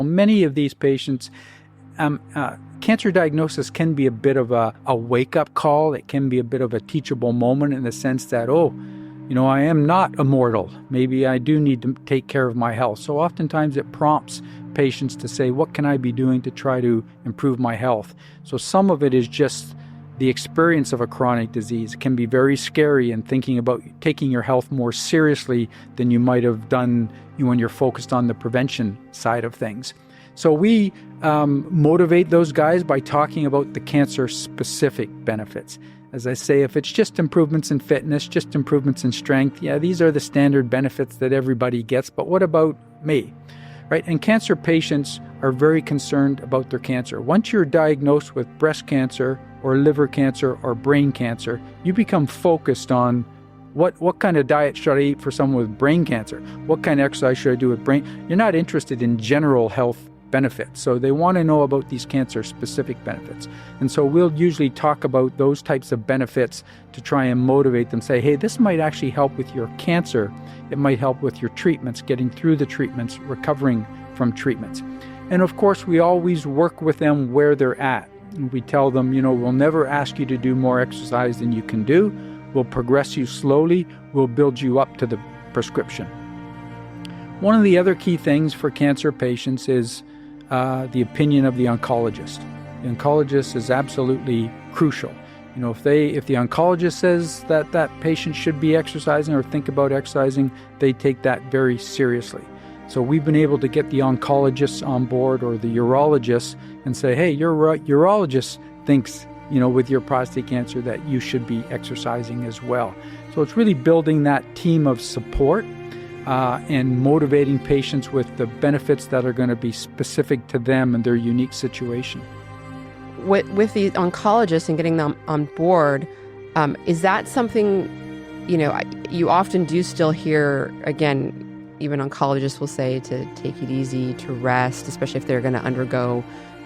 Many of these patients, cancer diagnosis can be a bit of a wake-up call. It can be a bit of a teachable moment in the sense that, I am not immortal. Maybe I do need to take care of my health. So oftentimes it prompts patients to say, what can I be doing to try to improve my health? So some of it is just the experience of a chronic disease. It can be very scary, and thinking about taking your health more seriously than you might have done when you're focused on the prevention side of things. So we motivate those guys by talking about the cancer-specific benefits. As I say, if it's just improvements in fitness, just improvements in strength, these are the standard benefits that everybody gets, but what about me? Right? And cancer patients are very concerned about their cancer. Once you're diagnosed with breast cancer or liver cancer or brain cancer, you become focused on what kind of diet should I eat for someone with brain cancer? What kind of exercise should I do with brain? You're not interested in general health benefits. So they want to know about these cancer-specific benefits. And so we'll usually talk about those types of benefits to try and motivate them, say, hey, this might actually help with your cancer. It might help with your treatments, getting through the treatments, recovering from treatments. And of course, we always work with them where they're at. And we tell them, we'll never ask you to do more exercise than you can do. We'll progress you slowly. We'll build you up to the prescription. One of the other key things for cancer patients is the opinion of the oncologist. The oncologist is absolutely crucial. If the oncologist says that patient should be exercising or think about exercising, they take that very seriously. So we've been able to get the oncologists on board, or the urologists, and say, hey, your urologist thinks, with your prostate cancer that you should be exercising as well. So it's really building that team of support and motivating patients with the benefits that are going to be specific to them and their unique situation. With the oncologists and getting them on board, is that something, you often do still hear, again, even oncologists will say to take it easy, to rest, especially if they're going to undergo,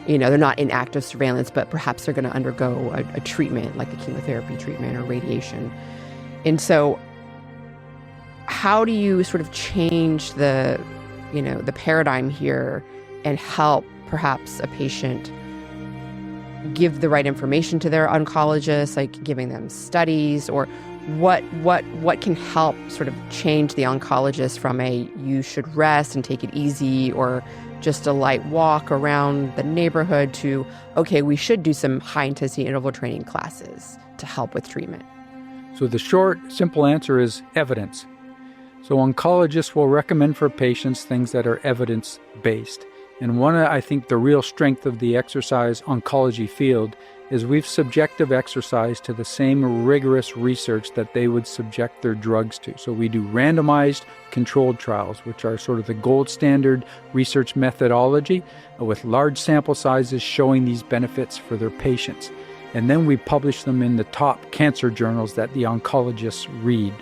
they're not in active surveillance, but perhaps they're going to undergo a treatment like a chemotherapy treatment or radiation. And so how do you sort of change the paradigm here and help perhaps a patient give the right information to their oncologist, like giving them studies, or what can help sort of change the oncologist from you should rest and take it easy, or just a light walk around the neighborhood, to, okay, we should do some high-intensity interval training classes to help with treatment? So the short, simple answer is evidence. So oncologists will recommend for patients things that are evidence-based. And I think the real strength of the exercise oncology field is we've subjected exercise to the same rigorous research that they would subject their drugs to. So we do randomized controlled trials, which are sort of the gold standard research methodology, with large sample sizes showing these benefits for their patients. And then we publish them in the top cancer journals that the oncologists read.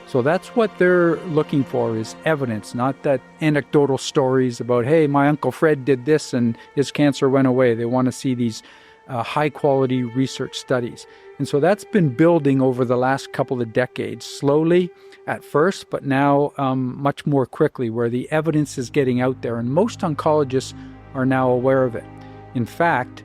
So that's what they're looking for, is evidence, not that anecdotal stories about, hey, my Uncle Fred did this and his cancer went away. They want to see these high-quality research studies. And so that's been building over the last couple of decades, slowly at first, but now much more quickly, where the evidence is getting out there. And most oncologists are now aware of it. In fact,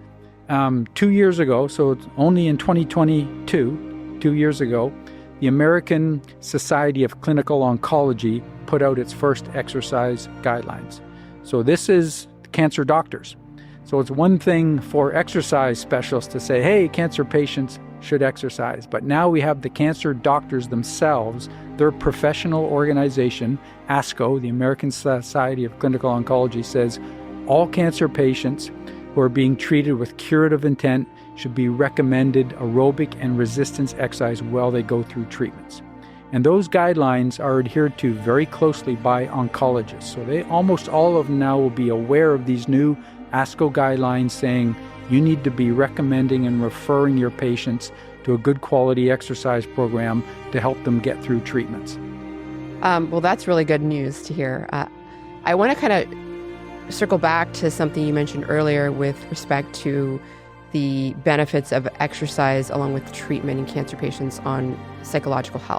2 years ago, so it's only in 2022, 2 years ago, the American Society of Clinical Oncology put out its first exercise guidelines. So this is cancer doctors. So it's one thing for exercise specialists to say, hey, cancer patients should exercise. But now we have the cancer doctors themselves, their professional organization, ASCO, the American Society of Clinical Oncology, says all cancer patients who are being treated with curative intent should be recommended aerobic and resistance exercise while they go through treatments. And those guidelines are adhered to very closely by oncologists. So almost all of them now will be aware of these new ASCO guidelines saying you need to be recommending and referring your patients to a good quality exercise program to help them get through treatments. Well, that's really good news to hear. I want to kind of circle back to something you mentioned earlier with respect to the benefits of exercise along with treatment in cancer patients on psychological health.